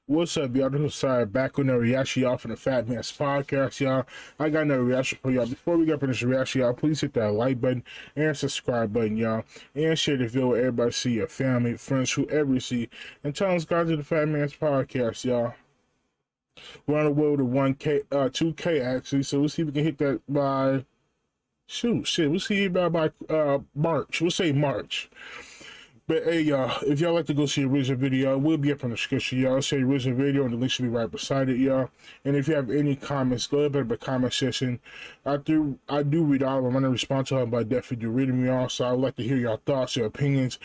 What's up, y'all? This is Sorry back on the reaction, y'all, from the FATMANS podcast, y'all. I got another reaction for y'all. Before we get up in this reaction, y'all, please hit that like button and subscribe button, y'all. And share the video with everybody see, your family, friends, whoever you see. And tell us, guys, to the FATMANS podcast, y'all. We're on the way to 1K, 2K, actually. So we'll see if we can hit that by, we'll see by March. We'll say March. But hey, y'all, if y'all like to go see the original video, it will be up in the description, y'all. Say original video, and the link should be right beside it, y'all. And if you have any comments, go ahead to the comment section. I do read all of them. I'm going to respond to them, but I definitely do read them, y'all. So I would like to hear your thoughts, your opinions.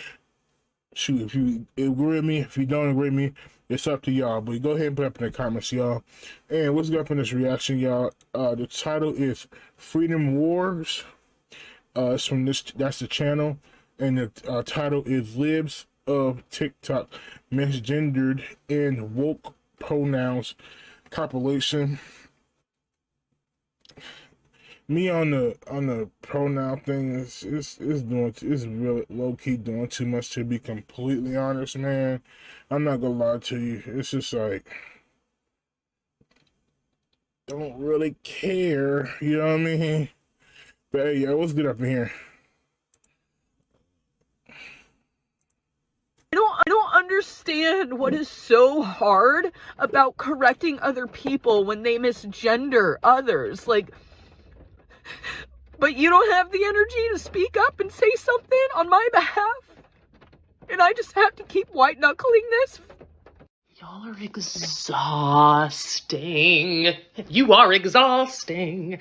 Shoot, if you agree with me, if you don't agree with me, it's up to y'all. But go ahead and put up in the comments, y'all. And what's up in this reaction, y'all? The title is Freedom Wars. It's from that's the channel. And the title is Libs of TikTok, Misgendered and Woke Pronouns Compilation. Me on the pronoun thing is really low key doing too much, to be completely honest, man. I'm not gonna lie to you. It's just like, don't really care, you know what I mean? But hey, yo, what's good up in here? I don't understand what is so hard about correcting other people when they misgender others. Like, but you don't have the energy to speak up and say something on my behalf? And I just have to keep white knuckling this? Y'all are exhausting. You are exhausting.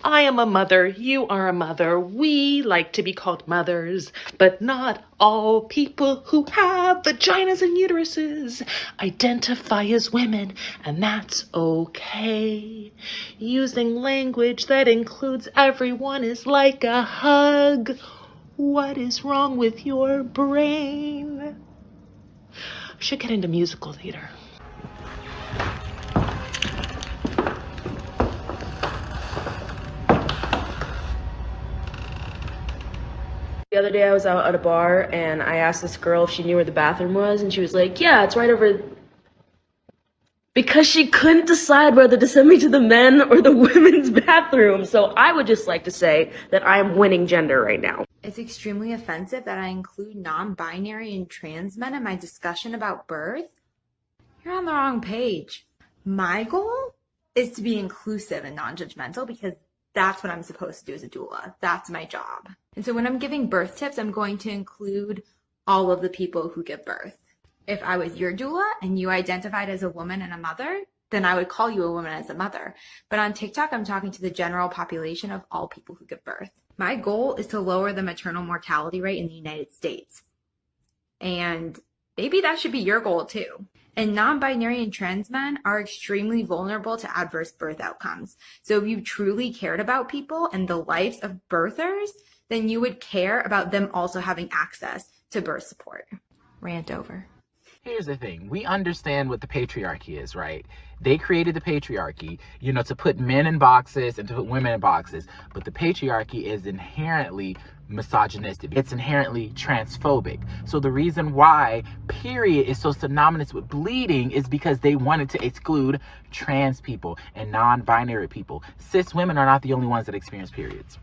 I am a mother. You are a mother. We like to be called mothers, but not all people who have vaginas and uteruses identify as women, and that's okay. Using language that includes everyone is like a hug. What is wrong with your brain? I should get into musical theater. The other day I was out at a bar and I asked this girl if she knew where the bathroom was, and she was like, yeah, it's right over, because she couldn't decide whether to send me to the men or the women's bathroom. So I would just like to say that I am winning gender right now. It's extremely offensive that I include non-binary and trans men in my discussion about birth. You're on the wrong page. My goal is to be inclusive and non-judgmental, because that's what I'm supposed to do as a doula. That's my job. And so when I'm giving birth tips, I'm going to include all of the people who give birth. If I was your doula and you identified as a woman and a mother, then I would call you a woman as a mother. But on TikTok, I'm talking to the general population of all people who give birth. My goal is to lower the maternal mortality rate in the United States. And maybe that should be your goal too. And non-binary and trans men are extremely vulnerable to adverse birth outcomes. So if you truly cared about people and the lives of birthers, then you would care about them also having access to birth support. Rant over. Here's the thing. We understand what the patriarchy is, right? They created the patriarchy, to put men in boxes and to put women in boxes. But the patriarchy is inherently misogynistic. It's inherently transphobic. So the reason why period is so synonymous with bleeding is because they wanted to exclude trans people and non-binary people. Cis women are not the only ones that experience periods.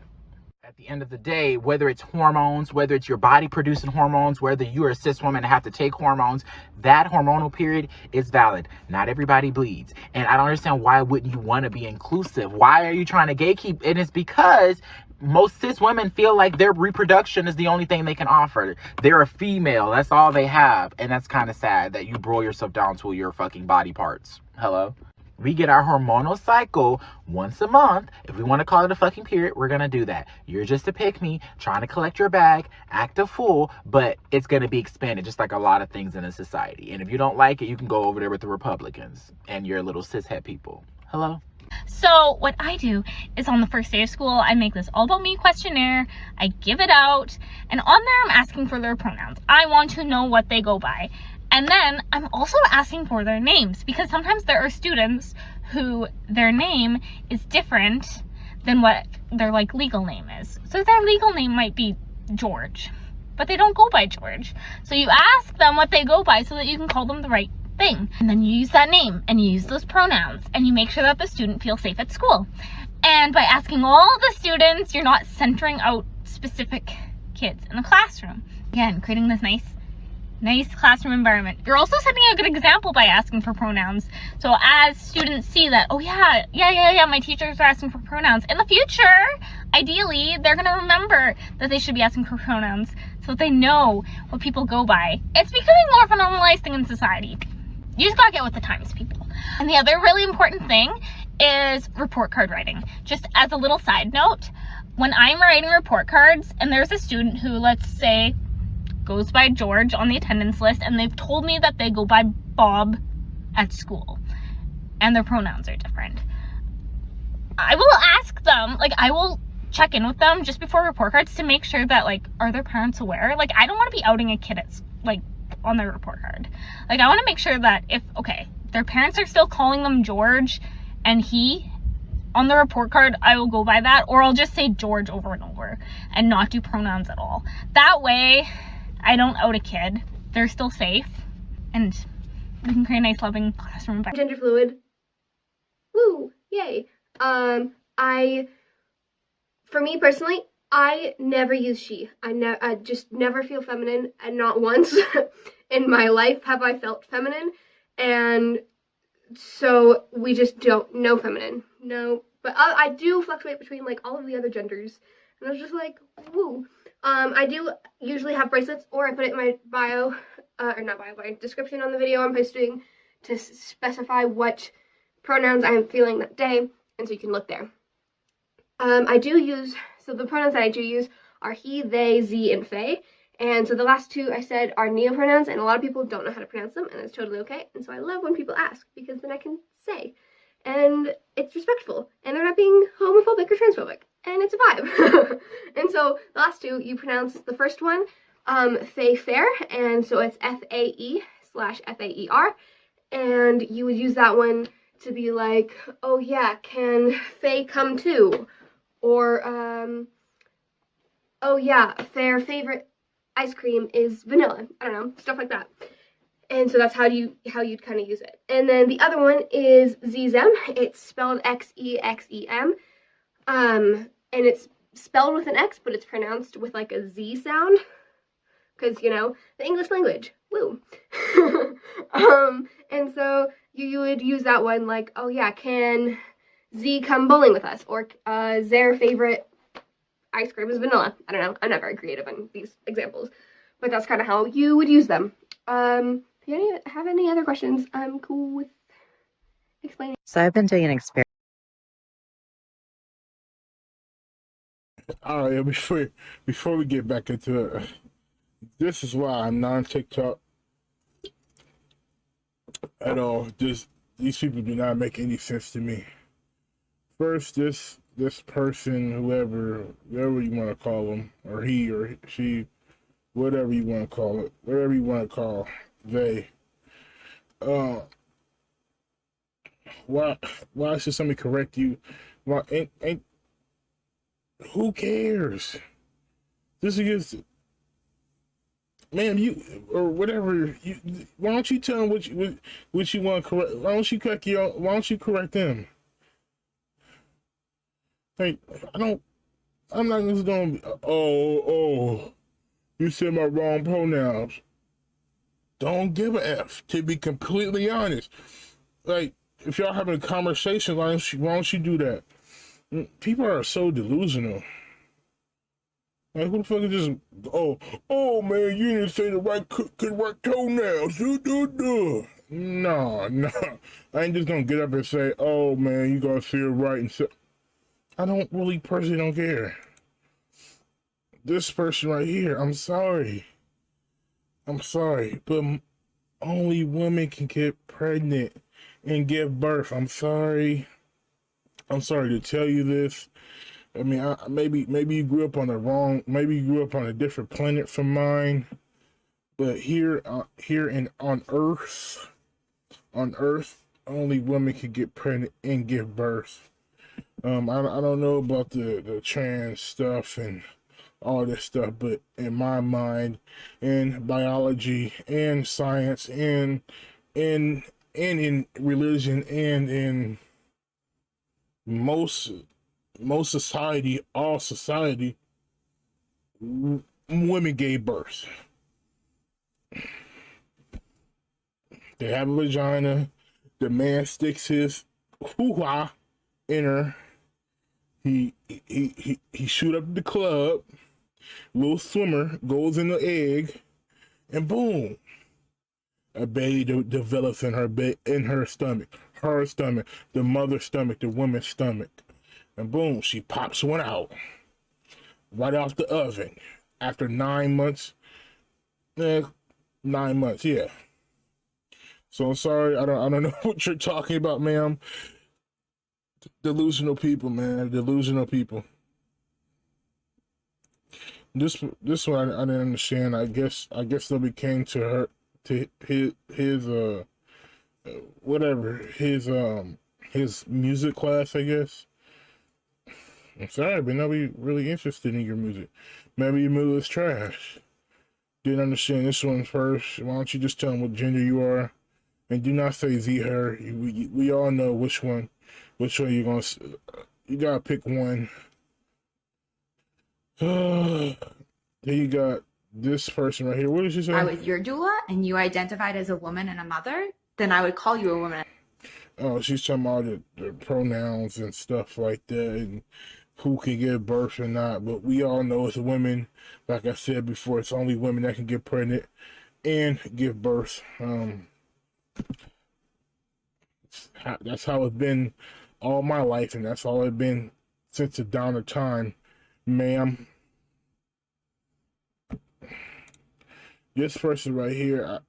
At the end of the day, whether it's hormones, whether it's your body producing hormones, whether you are a cis woman and have to take hormones, that hormonal period is valid. Not everybody bleeds. And I don't understand, why wouldn't you want to be inclusive? Why are you trying to gatekeep? And it's because most cis women feel like their reproduction is the only thing they can offer. They're a female. That's all they have. And that's kind of sad that you boil yourself down to your fucking body parts. Hello? We get our hormonal cycle once a month. If we want to call it a fucking period, we're going to do that. You're just a pick-me, trying to collect your bag, act a fool, but it's going to be expanded just like a lot of things in a society. And if you don't like it, you can go over there with the Republicans and your little cishet people. Hello? So what I do is, on the first day of school, I make this all about me questionnaire. I give it out, and on there I'm asking for their pronouns. I want to know what they go by. And then I'm also asking for their names, because sometimes there are students who their name is different than what their legal name is. So their legal name might be George, but they don't go by George. So you ask them what they go by so that you can call them the right thing. And then you use that name and you use those pronouns and you make sure that the student feels safe at school. And by asking all the students, you're not centering out specific kids in the classroom. Again, creating this nice classroom environment. You're also setting a good example by asking for pronouns. So as students see that, oh yeah, my teachers are asking for pronouns. In the future, ideally, they're gonna remember that they should be asking for pronouns so that they know what people go by. It's becoming more of a normalized thing in society. You just gotta get with the times, people. And the other really important thing is report card writing. Just as a little side note, when I'm writing report cards and there's a student who, let's say, goes by George on the attendance list and they've told me that they go by Bob at school and their pronouns are different, I will ask them, like, I will check in with them just before report cards to make sure that, like, are their parents aware? Like, I don't want to be outing a kid at, like, on their report card. Like, I want to make sure that if, okay, their parents are still calling them George and he on the report card, I will go by that, or I'll just say George over and over and not do pronouns at all. That way I don't out a kid. They're still safe and we can create a nice loving classroom environment. Gender fluid. Woo, yay. For me personally, I never use she. I just never feel feminine, and not once in my life have I felt feminine, and so we just don't know feminine. No, but I do fluctuate between, like, all of the other genders, and I was just like, woo. I do usually have bracelets, or I put it in my bio, or not bio, my description on the video I'm posting to specify what pronouns I'm feeling that day, and so you can look there. So the pronouns that I do use are he, they, ze, and fey. And so the last two I said are neopronouns, and a lot of people don't know how to pronounce them, and it's totally okay. And so I love when people ask, because then I can say. And it's respectful, and they're not being homophobic or transphobic, and it's a vibe. And so the last two, you pronounce the first one, fey, fair, and so it's FAE/FAER. And you would use that one to be like, oh yeah, can Faye come too? Or, oh yeah, their favorite ice cream is vanilla. I don't know, stuff like that. And so that's how you'd kind of use it. And then the other one is Zem. It's spelled Xexem. And it's spelled with an X, but it's pronounced with like a Z sound. Because, you know, the English language. Woo. And so you would use that one like, oh yeah, can Z come bowling with us? Or their favorite ice cream is vanilla. I don't know. I'm not very creative in these examples. But that's kind of how you would use them. If you have any other questions, I'm cool with explaining. So I've been doing an experiment. All right, before we get back into it, this is why I'm not on TikTok at all. These people do not make any sense to me. First, this person, whoever you want to call them, or he or she, whatever you want to call it, whatever you want to call they. Why should somebody correct you? Why ain't who cares? This is, ma'am, you or whatever. Why don't you tell them what you want to correct? Why don't you correct them? Hey, I'm not just gonna. Oh, you said my wrong pronouns. Don't give a F. To be completely honest, like if y'all having a conversation, why don't you do that? People are so delusional. Like, who the fuck is just, oh man, you didn't say the right toenails. No. I ain't just gonna get up and say, oh man, you gotta say it right and say. I personally don't care. This person right here, I'm sorry, but only women can get pregnant and give birth. I'm sorry to tell you this. I mean, maybe you grew up on a different planet from mine, but here on Earth, only women can get pregnant and give birth. I don't know about the trans stuff and all this stuff, but in my mind, in biology and science and in in religion and in most society, all society, women gave birth. They have a vagina. The man sticks his hoo-ha in her. He shoot up the club. Little swimmer goes in the egg, and boom, a baby develops in her stomach, the mother's stomach, the woman's stomach, and boom, she pops one out right off the oven after 9 months. 9 months, yeah. So I'm sorry, I don't know what you're talking about, ma'am. Delusional people, man. Delusional people. This one I didn't understand. I guess nobody came to her to his whatever his music class, I guess. I'm sorry, but nobody really interested in your music. Maybe your music is trash. Didn't understand this one first. Why don't you just tell them what gender you are, and do not say Z her. We all know which one you're gonna. You gotta pick one. Then you got this person right here. What did you say? I was your doula and you identified as a woman and a mother, then I would call you a woman. Oh, she's talking about the pronouns and stuff like that, and who can give birth or not. But we all know it's women. Like I said before, it's only women that can get pregnant and give birth. That's how it's been all my life, and that's all it's been since the dawn of time, ma'am. This person right here,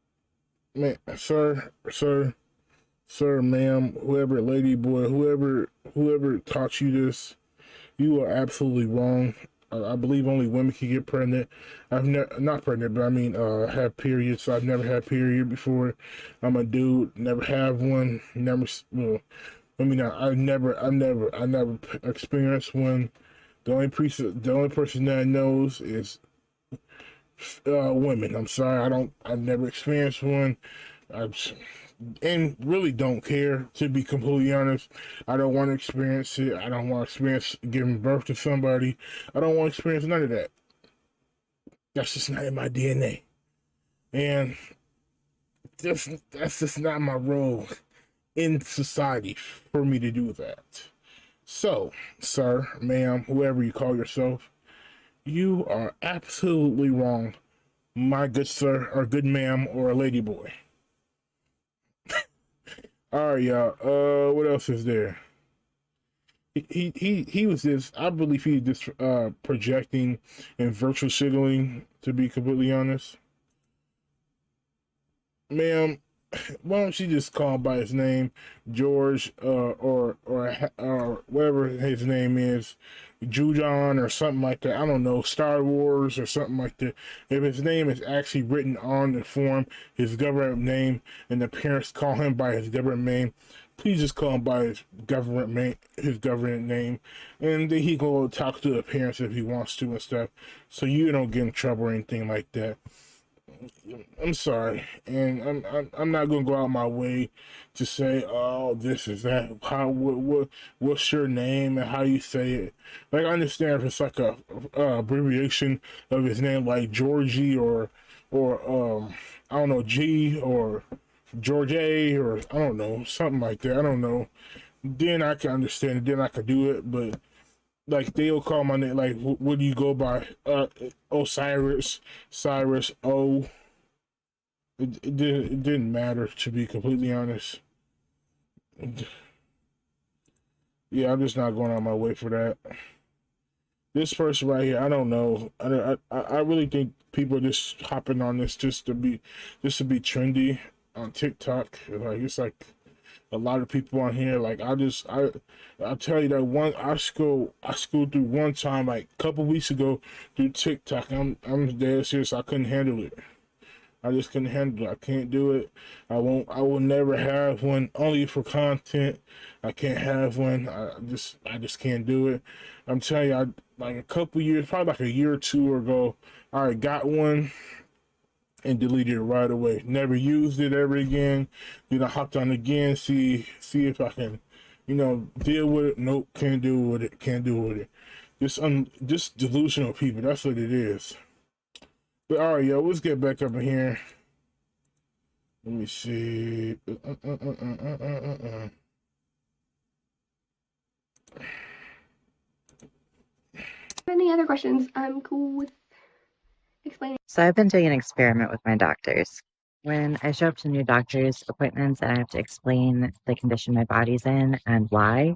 man, sir, ma'am, whoever, lady, boy, whoever taught you this, you are absolutely wrong. I believe only women can get pregnant. I've not pregnant, but I mean, have periods. So I've never had period before. I'm a dude, never have one. Never. Well, I mean, I never experienced one. The only person that knows is women. I'm sorry, I've never experienced one. And really don't care, to be completely honest. I don't want to experience it. I don't want to experience giving birth to somebody. I don't want to experience none of that. That's just not in my DNA. And that's just not my role in society for me to do that. So, sir, ma'am, whoever you call yourself, you are absolutely wrong, my good sir, or good ma'am, or a lady boy. All right, y'all. What else is there? He was just. I believe he was just projecting and virtual signaling. To be completely honest, ma'am, why don't you just call him by his name, George, or whatever his name is, Jujon or something like that. I don't know, Star Wars or something like that. If his name is actually written on the form, his government name, and the parents call him by his government name, please just call him by his government name, and then he can go talk to the parents if he wants to and stuff, so you don't get in trouble or anything like that. I'm sorry, and I'm not gonna go out my way to say, oh, this is that. What's your name and how you say it? Like, I understand if it's like a abbreviation of his name, like Georgie or I don't know, G or George A, or I don't know, something like that. I don't know. Then I can understand it. Then I can do it. But like, they'll call my name. Like, what do you go by? Osiris, Cyrus, O. It didn't matter, to be completely honest. Yeah, I'm just not going on my way for that. This person right here, I don't know. I really think people are just hopping on this just to be trendy on TikTok. Like, it's like a lot of people on here. Like, I'll tell you that I scrolled through one time, like a couple weeks ago, through TikTok. I'm dead serious. I couldn't handle it. I just couldn't handle it. I can't do it. I will never have one, only for content. I can't have one. I just can't do it. I'm telling you, like a couple years, probably like a year or two ago, I got one. and deleted it right away. Never used it ever again. Then I hopped on again, see if I can, deal with it. Nope, can't do with it. Can't do with it. Just delusional people. That's what it is. But all right, yo, let's get back up in here. Let me see. Any other questions? I'm cool with explaining. So I've been doing an experiment with my doctors. When I show up to new doctor's appointments and I have to explain the condition my body's in and why,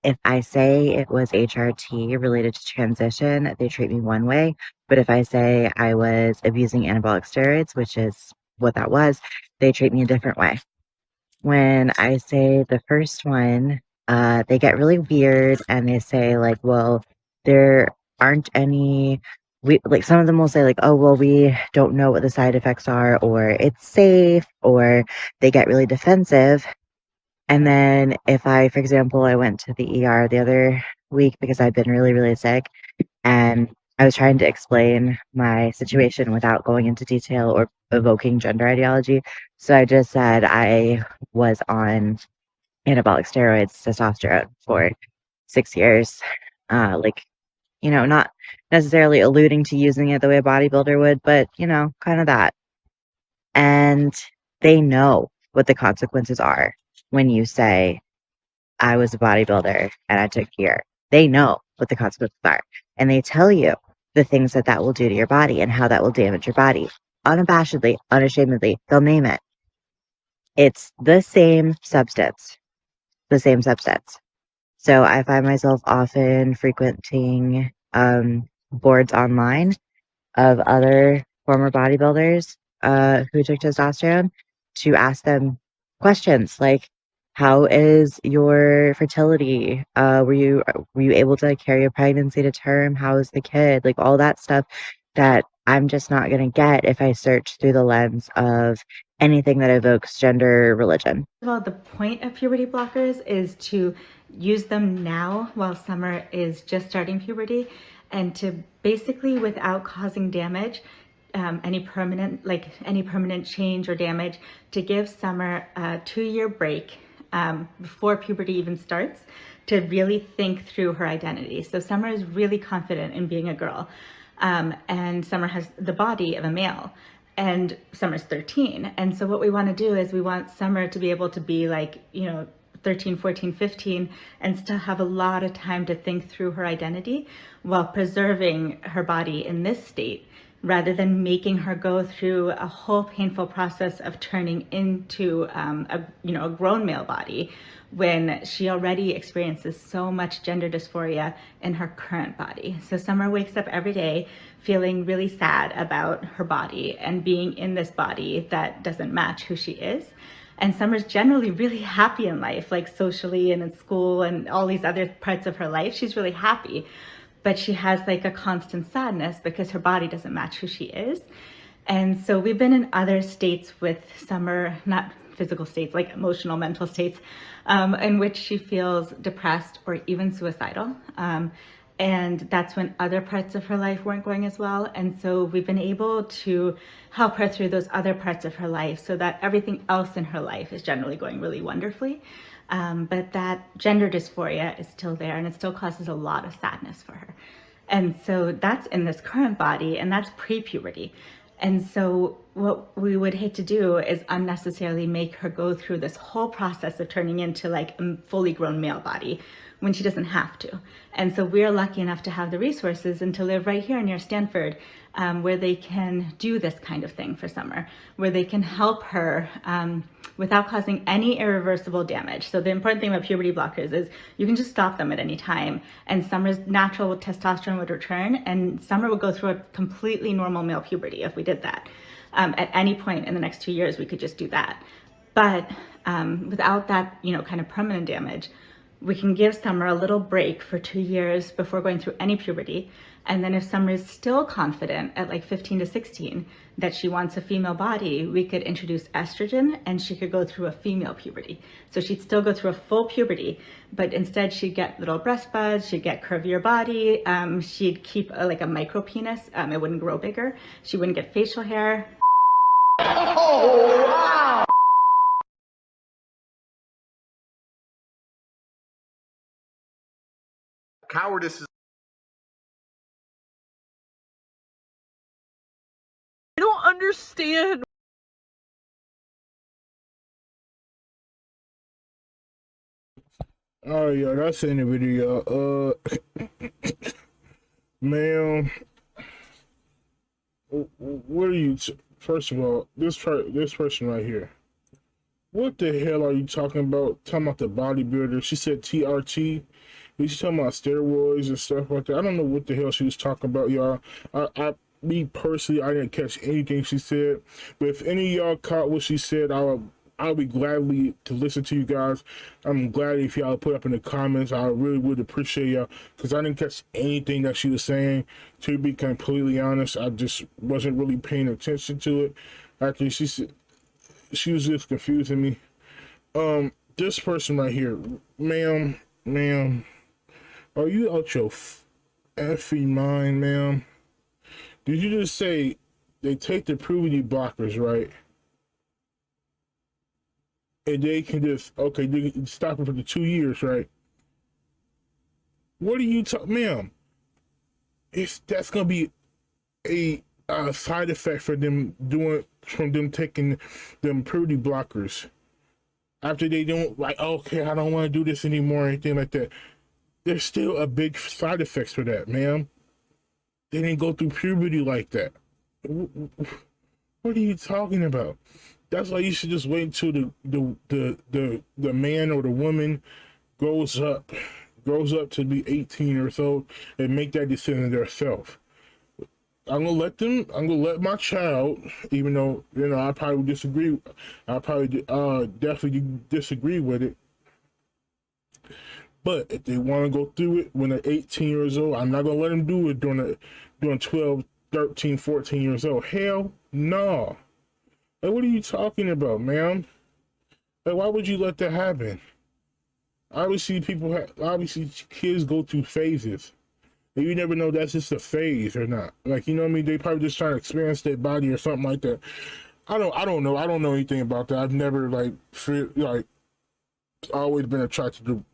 if I say it was HRT related to transition, they treat me one way. But if I say I was abusing anabolic steroids, which is what that was, they treat me a different way. When I say the first one, they get really weird and they say like, well, there aren't any, like some of them will say like, oh, well, we don't know what the side effects are, or it's safe, or they get really defensive. And then if I, for example, I went to the ER the other week because I'd been really, really sick and I was trying to explain my situation without going into detail or evoking gender ideology. So I just said I was on anabolic steroids, testosterone for 6 years. Not necessarily alluding to using it the way a bodybuilder would, but, kind of that. And they know what the consequences are when you say, I was a bodybuilder and I took care. They know what the consequences are. And they tell you the things that will do to your body and how that will damage your body. Unabashedly, unashamedly, they'll name it. It's the same substance. The same substance. So I find myself often frequenting boards online of other former bodybuilders who took testosterone to ask them questions like, how is your fertility? Were you able to carry a pregnancy to term? How is the kid? Like all that stuff that I'm just not going to get if I search through the lens of anything that evokes gender religion. Well, the point of puberty blockers is to use them now while Summer is just starting puberty and to basically, without causing damage, any permanent change or damage, to give Summer a 2-year break before puberty even starts to really think through her identity. So Summer is really confident in being a girl, and Summer has the body of a male, and Summer's 13. And so what we want to do is we want Summer to be able to be 13, 14, 15, and still have a lot of time to think through her identity while preserving her body in this state, rather than making her go through a whole painful process of turning into a grown male body when she already experiences so much gender dysphoria in her current body. So Summer wakes up every day feeling really sad about her body and being in this body that doesn't match who she is. And Summer's generally really happy in life, like socially and in school and all these other parts of her life. She's really happy, but she has like a constant sadness because her body doesn't match who she is. And so we've been in other states with Summer, not physical states, like emotional, mental states, in which she feels depressed or even suicidal. And that's when other parts of her life weren't going as well. And so we've been able to help her through those other parts of her life so that everything else in her life is generally going really wonderfully. But that gender dysphoria is still there and it still causes a lot of sadness for her. And so that's in this current body, and that's pre-puberty. And so what we would hate to do is unnecessarily make her go through this whole process of turning into like a fully grown male body when she doesn't have to. And so we're lucky enough to have the resources and to live right here near Stanford, where they can do this kind of thing for Summer, where they can help her without causing any irreversible damage. So the important thing about puberty blockers is you can just stop them at any time, and Summer's natural testosterone would return, and Summer would go through a completely normal male puberty if we did that. At any point in the next 2 years, we could just do that. But without that, kind of permanent damage, we can give Summer a little break for 2 years before going through any puberty. And then if Summer is still confident at like 15 to 16 that she wants a female body, we could introduce estrogen and she could go through a female puberty. So she'd still go through a full puberty, but instead she'd get little breast buds, she'd get curvier body, she'd keep like a micro penis, it wouldn't grow bigger, she wouldn't get facial hair. Cowardice is I don't understand. Oh yeah, that's in the video. Ma'am, what are you? First of all, this person right here. What the hell are you talking about? Talking about the bodybuilder? She said TRT. She's talking about steroids and stuff like that. I don't know what the hell she was talking about, y'all. Me personally, I didn't catch anything she said. But if any of y'all caught what she said, I'll be gladly to listen to you guys. I'm glad if y'all put up in the comments. I really would appreciate y'all, because I didn't catch anything that she was saying. To be completely honest, I just wasn't really paying attention to it. Actually, she was just confusing me. This person right here, ma'am, are you out your effing mind, ma'am? Did you just say they take the puberty blockers, right? And they can just, okay, they can stop it for the 2 years, right? What are you talking, ma'am? That's gonna be a side effect for them taking them puberty blockers. After they don't, like, okay, I don't want to do this anymore or anything like that. There's still a big side effects for that, ma'am. They didn't go through puberty like that. What are you talking about? That's why you should just wait until the man or the woman grows up to be 18 or so and make that decision themselves. I'm gonna let my child, even though, I probably disagree. I probably definitely disagree with it. But if they want to go through it when they're 18 years old, I'm not going to let them do it during 12, 13, 14 years old. Hell no. Like, what are you talking about, ma'am? Like, why would you let that happen? Obviously, kids go through phases. And you never know that's just a phase or not. Like, you know what I mean? They probably just trying to experience their body or something like that. I don't know. I don't know anything about that. I've never, always been attracted to,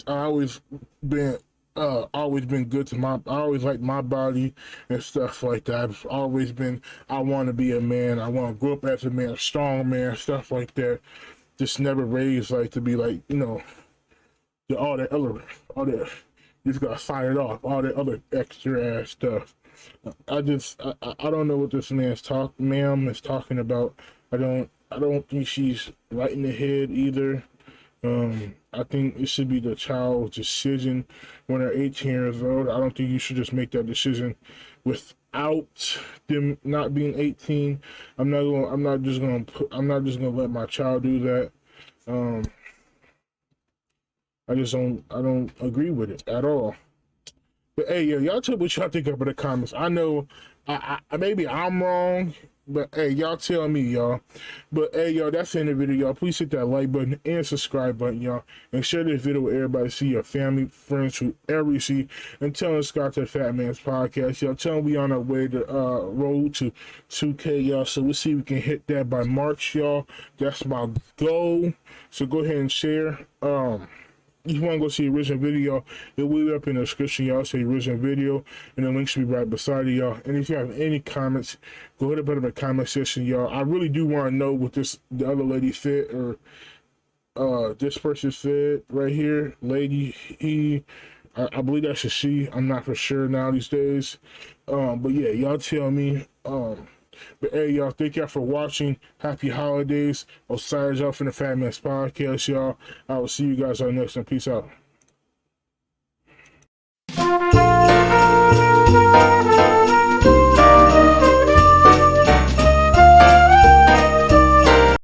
always been good to I always liked my body and stuff like that. I've always been, I want to be a man. I want to grow up as a man, a strong man, stuff like that. Just never raised to be all that, just got fired off, all that other extra ass stuff. I don't know what this ma'am is talking about. I don't think she's right in the head either. I think it should be the child's decision when they're 18 years old. I don't think you should just make that decision without them not being 18. I'm not just gonna let my child do that. I don't agree with it at all. But hey, y'all tell me what y'all think about the comments. I know maybe I'm wrong, but hey, y'all tell me, y'all. But hey, y'all, that's the end of the video, y'all. Please hit that like button and subscribe button, y'all. And share this video with everybody. See your family, friends, whoever you see. And tell them to subscribe to the FATMANS podcast, y'all. Tell them we on our way to road to 2K, y'all. So we'll see if we can hit that by March, y'all. That's my goal. So go ahead and share. If you want to go see the original video, it will be up in the description, y'all. See the original video, and the link should be right beside you, y'all. And if you have any comments, go ahead and put them in the comment section, y'all. I really do want to know what the other lady said, or this person said right here, lady. I believe that's a she. I'm not for sure now these days. But yeah, y'all tell me. But hey, y'all, thank y'all for watching. Happy holidays. I'll sign off in the FATMANS podcast, y'all. I will see you guys on the next one. Peace out.